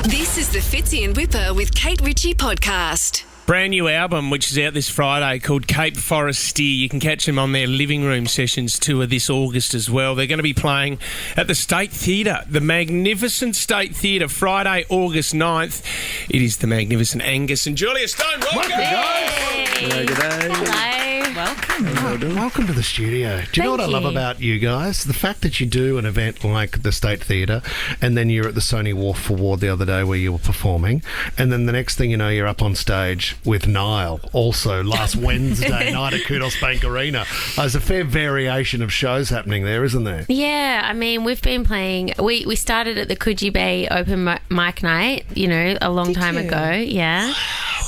This is the Fitzy and Whipper with Kate Ritchie podcast. Brand new album, which is out this Friday, called Cape Forest Steer. You can catch them on their Living Room Sessions tour this August as well. They're going to be playing at the State Theatre, the magnificent State Theatre, Friday, August 9th. It is the magnificent Angus and Julia Stone. Welcome, guys. G'day. Hello. Welcome. Welcome to the studio. Do you know what I love about you guys? The fact that you do an event like the State Theatre, and then you're at the Sony Wharf Award the other day where you were performing, and then the next thing you know, you're up on stage with Niall, also last Wednesday night at Kudos Bank Arena. There's a fair variation of shows happening there, isn't there? Yeah, I mean, we've been playing... We started at the Coogee Bay Open Mic Night, a long time ago. Yeah.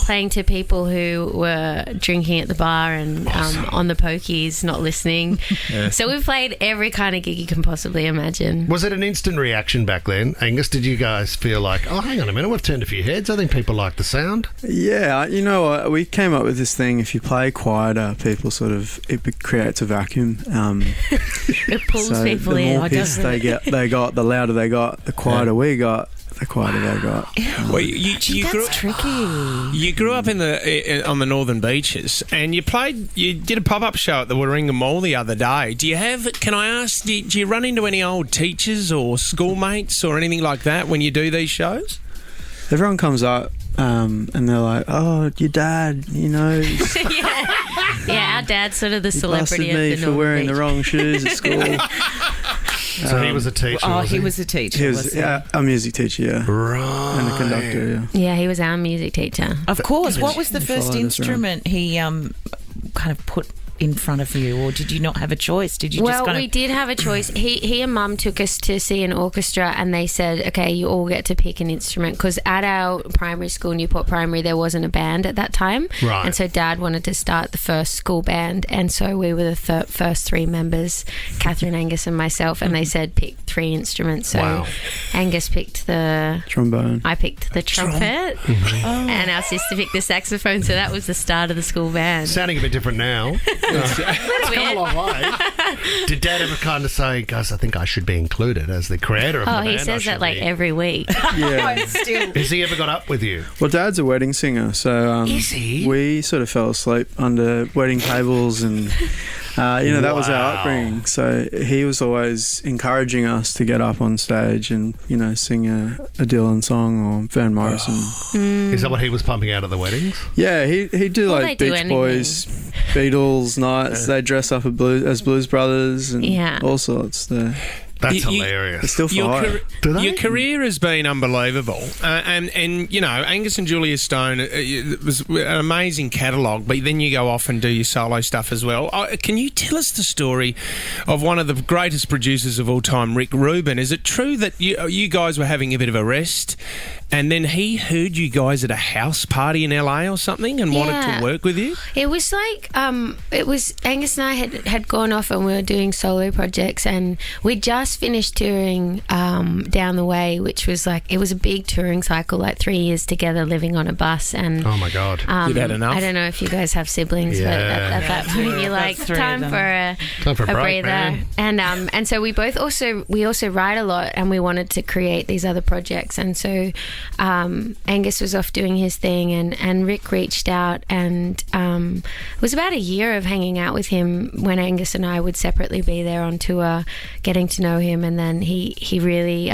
Playing to people who were drinking at the bar and on the pokies, not listening. Yeah. So we've played every kind of gig you can possibly imagine. Was it an instant reaction back then? Angus, did you guys feel like, oh, hang on a minute, we've turned a few heads? I think people like the sound. Yeah, you know what? We came up with this thing, if you play quieter, people it creates a vacuum. It pulls so people the in. more piss they got, the louder they got, the quieter we got. The quieter they got. Well, That's tricky. You grew up on the northern beaches, and you did a pop-up show at the Warringah Mall the other day. Can I ask, do you run into any old teachers or schoolmates or anything like that when you do these shows? Everyone comes up and they're like, oh, your dad, Yeah, our dad's sort of the celebrity of the me for wearing the wrong shoes at school. So he was a teacher, he was a teacher. He was a music teacher, yeah. Right. And a conductor, yeah. Yeah, he was our music teacher. Of course. What was the first instrument he kind of put in front of you, or did you not have a choice? Did you we did have a choice. He and Mum took us to see an orchestra, and they said, okay, you all get to pick an instrument, because at our primary school, Newport Primary, there wasn't a band at that time. Right. And so Dad wanted to start the first school band, and so we were the first three members, Catherine, Angus and myself, and they said pick 3 instruments. So wow. Angus picked the trombone, I picked the trumpet, and our sister picked the saxophone, so that was the start of the school band. Sounding a bit different now. It's come a long way. Did Dad ever kind of say, guys, I think I should be included as the creator of the band? Oh, he says that every week. Yeah. Has he ever got up with you? Well, Dad's a wedding singer, so is he? We sort of fell asleep under wedding tables and... that was our upbringing. So he was always encouraging us to get up on stage and, sing a Dylan song or Van Morrison. Is that what he was pumping out at the weddings? Yeah, he'd do Beach Boys, Beatles nights. They dress up as Blues Brothers and all sorts. That's hilarious. It's still fire. Your career has been unbelievable. And Angus and Julia Stone, it was an amazing catalogue, but then you go off and do your solo stuff as well. Can you tell us the story of one of the greatest producers of all time, Rick Rubin? Is it true that you guys were having a bit of a rest, and then he heard you guys at a house party in LA or something and wanted to work with you? It was like, Angus and I had gone off and we were doing solo projects, and we'd just finished touring down the way, which was it was a big touring cycle, 3 years together living on a bus. And oh my God. You've had enough. I don't know if you guys have siblings, but at that point you're like, time for a breather. Man. And so we also write a lot, and we wanted to create these other projects, and so Angus was off doing his thing, and Rick reached out, and it was about a year of hanging out with him when Angus and I would separately be there on tour, getting to know him, and then he really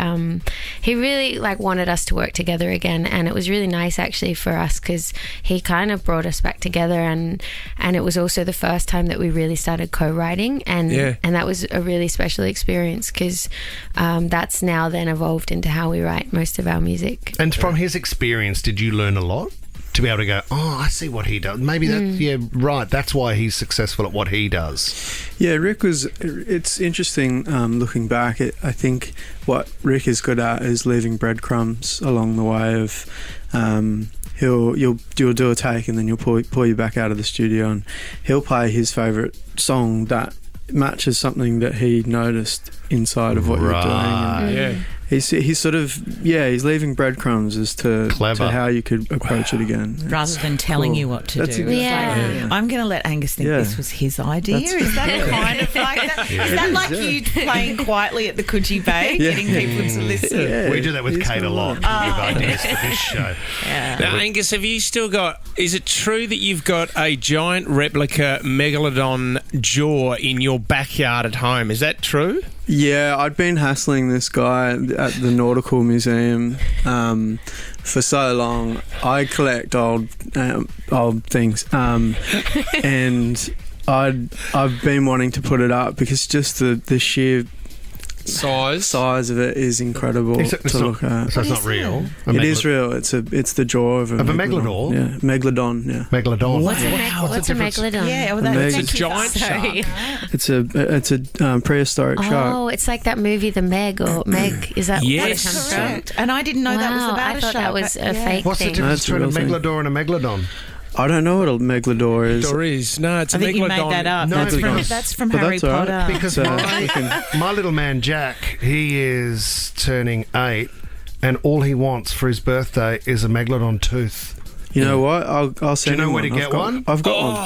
wanted us to work together again, and it was really nice actually for us, because he kind of brought us back together, and it was also the first time that we really started co-writing, and that was a really special experience, because that's now then evolved into how we write most of our music. And from his experience, did you learn a lot? To be able to go, oh, I see what he does. Maybe that's why he's successful at what he does. Yeah, it's interesting looking back. I think what Rick is good at is leaving breadcrumbs along the way of you'll do a take, and then you'll pull you back out of the studio, and he'll play his favourite song that matches something that he noticed inside of what you're doing. He's sort of he's leaving breadcrumbs as to how you could approach it again. Rather than telling you what to do. Yeah. I'm going to let Angus think this was his idea. Is that kind of like that? Is that like you playing quietly at the Coogee Bay, getting people to listen? Yeah. We do that with Kate a lot. With ideas for this show. Yeah. Now, Angus, have you still got? Is it true that you've got a giant replica Megalodon jaw in your backyard at home? Is that true? Yeah, I'd been hassling this guy at the Nautical Museum for so long. I collect old things, and I've been wanting to put it up because just the sheer size of it is incredible to look at. So it's not real? It is real. It's the jaw of a megalodon. Yeah, megalodon. Yeah, megalodon. What's a megalodon? Yeah, it's a giant shark. It's a prehistoric shark. Oh, it's like that movie, The Meg. Is that what it comes from? Correct. And I didn't know that was about I a thought shark. that was a fake What's thing. the difference between a megalodon and a megalodon? I don't know what a megalodon is. No, it's a I think megalodon. you made that up. No, That's from Harry Potter. Right. Because my little man Jack, he is turning 8, and all he wants for his birthday is a megalodon tooth. You know what? I'll send Do you know him where to get one? I've got one.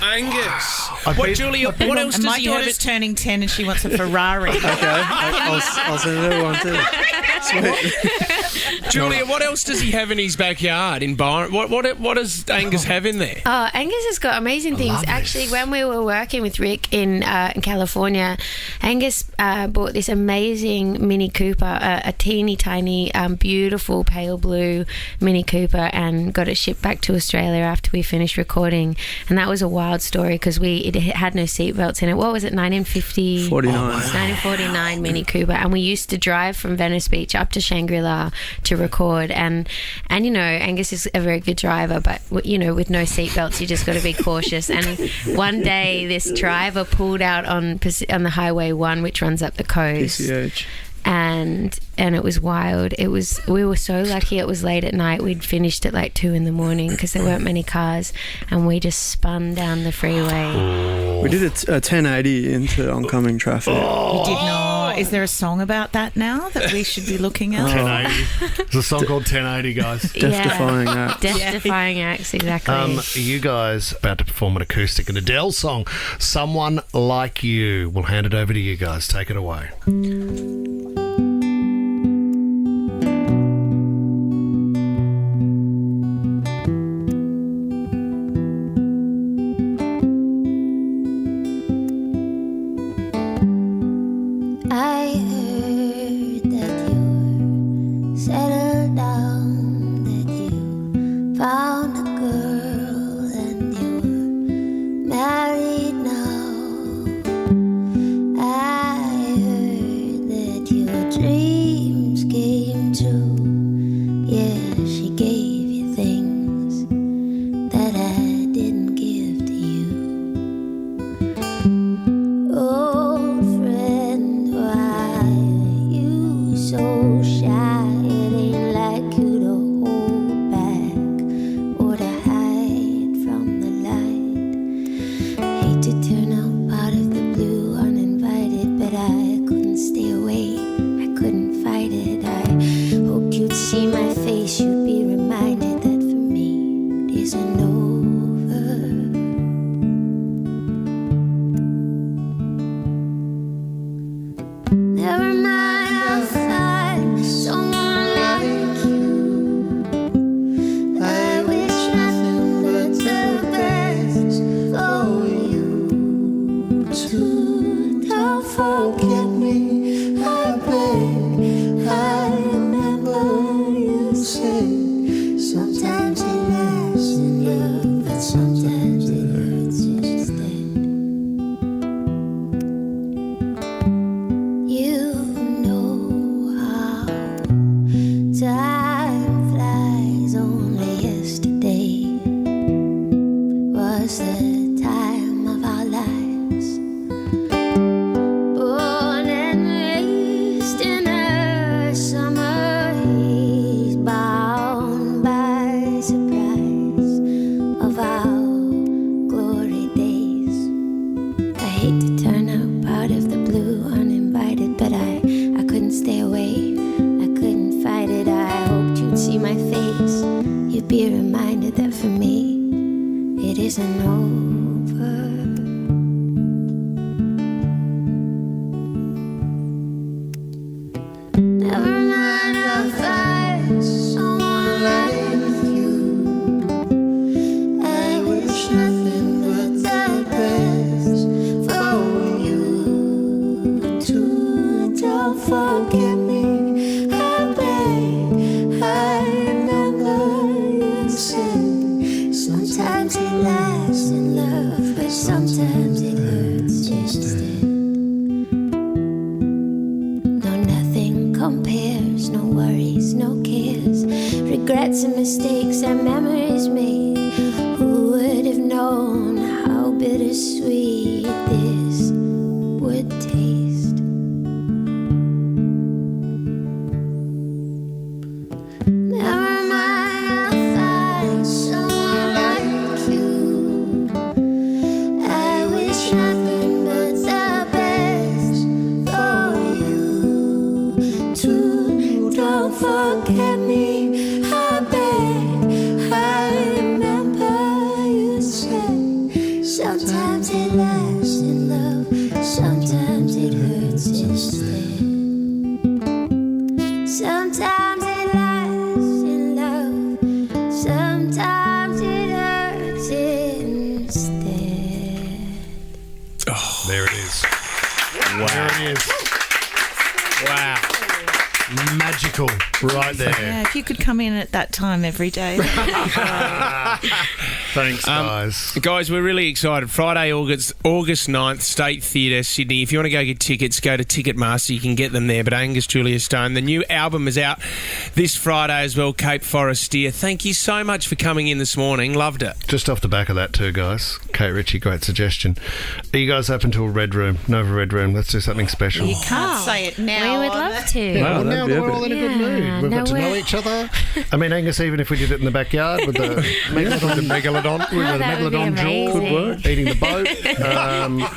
Angus, Julia? What else And does my he have? daughter's turning 10 and she wants a Ferrari. Okay, I'll send her one too. Sweet. Julia, what else does he have in his backyard in Byron? What does Angus have in there? Oh, Angus has got amazing things. Actually, when we were working with Rick in California, Angus bought this amazing Mini Cooper, a teeny tiny, beautiful pale blue Mini Cooper, and got it shipped back to Australia after we finished recording. And that was a wild story because it had no seatbelts in it. What was it? 1949 Mini Cooper, and we used to drive from Venice Beach up to Shangri-La to record. And you know, Angus is a very good driver, but you know, with no seatbelts, you just got to be cautious. And one day, this driver pulled out on the Highway 1, which runs up the coast. PCH. And it was wild. We were so lucky it was late at night. We'd finished at like 2 a.m. because there weren't many cars, and we just spun down the freeway. We did a 1080 into oncoming traffic. You did not. Is there a song about that now that we should be looking at? 1080. There's a song called 1080, guys. Death-defying acts. Death-defying acts, exactly. You guys about to perform an acoustic, an Adele song, Someone Like You. We'll hand it over to you guys. Take it away. I heard that you're settled down, that you found a girl and you're married now. I heard that your dreams came true. Yeah, she gave you things that I didn't give to you. Old friend, why you so shy? It ain't like you to hold back or to hide from the light. Hate to turn up out of the blue uninvited, but I couldn't stay away. I couldn't fight it. I hoped you'd see my face, you'd be reminded see my face, you'd be reminded that for me, it isn't over. Never mind, I'll find someone like you. I wish nothing but the best for you too. Don't forget me, I beg. I remember you said sometimes it lasts in love, but sometimes it hurts instead. No, nothing compares, no worries, no cares, regrets and mistakes and memories made. Who would have known how bittersweet this would taste? Never mind, I'll find someone like you. I wish nothing but the best for you too. Don't forget me, I beg. I remember you said sometimes it lasts in love, sometimes it hurts instead. Sometimes it lasts in love, sometimes it hurts instead. There it is. There it is. Wow. Magical right there. Yeah, if you could come in at that time every day. Thanks, guys. Guys, we're really excited. Friday, August 9th, State Theatre, Sydney. If you want to go get tickets, go to Ticketmaster. You can get them there. But Angus Julia Stone, the new album is out this Friday as well, Cape Forestier. Thank you so much for coming in this morning. Loved it. Just off the back of that too, guys. Kate Ritchie, great suggestion. Are you guys open to a Red Room? Nova Red Room. Let's do something special. You can't say it now. We would love to. Well, that'd now be that we're epic. all in a good mood. We've got to know each other. I mean, Angus, even if we did it in the backyard with the Megalodon, with the that would be Megalodon jaw, amazing. eating the boat.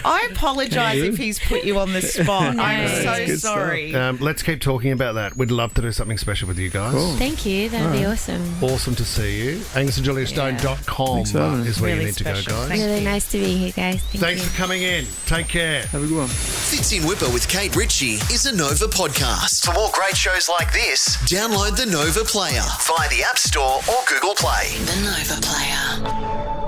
I apologise if he's put you on the spot. I'm so good sorry. Let's keep talking about that. We'd love to do something special with you guys. Cool. Thank you. That would be awesome. Awesome to see you. AngusandJuliaStone.com Thanks for having us. is where Really you need to go, special. guys. Thank Really nice to be here, guys. Thanks for coming in. Take care. Have a good one. Fits in Whipper with Kate Ritchie is a Nova podcast. For more great shows like this, download the Nova Player via the App Store or Google Play. The Nova Player.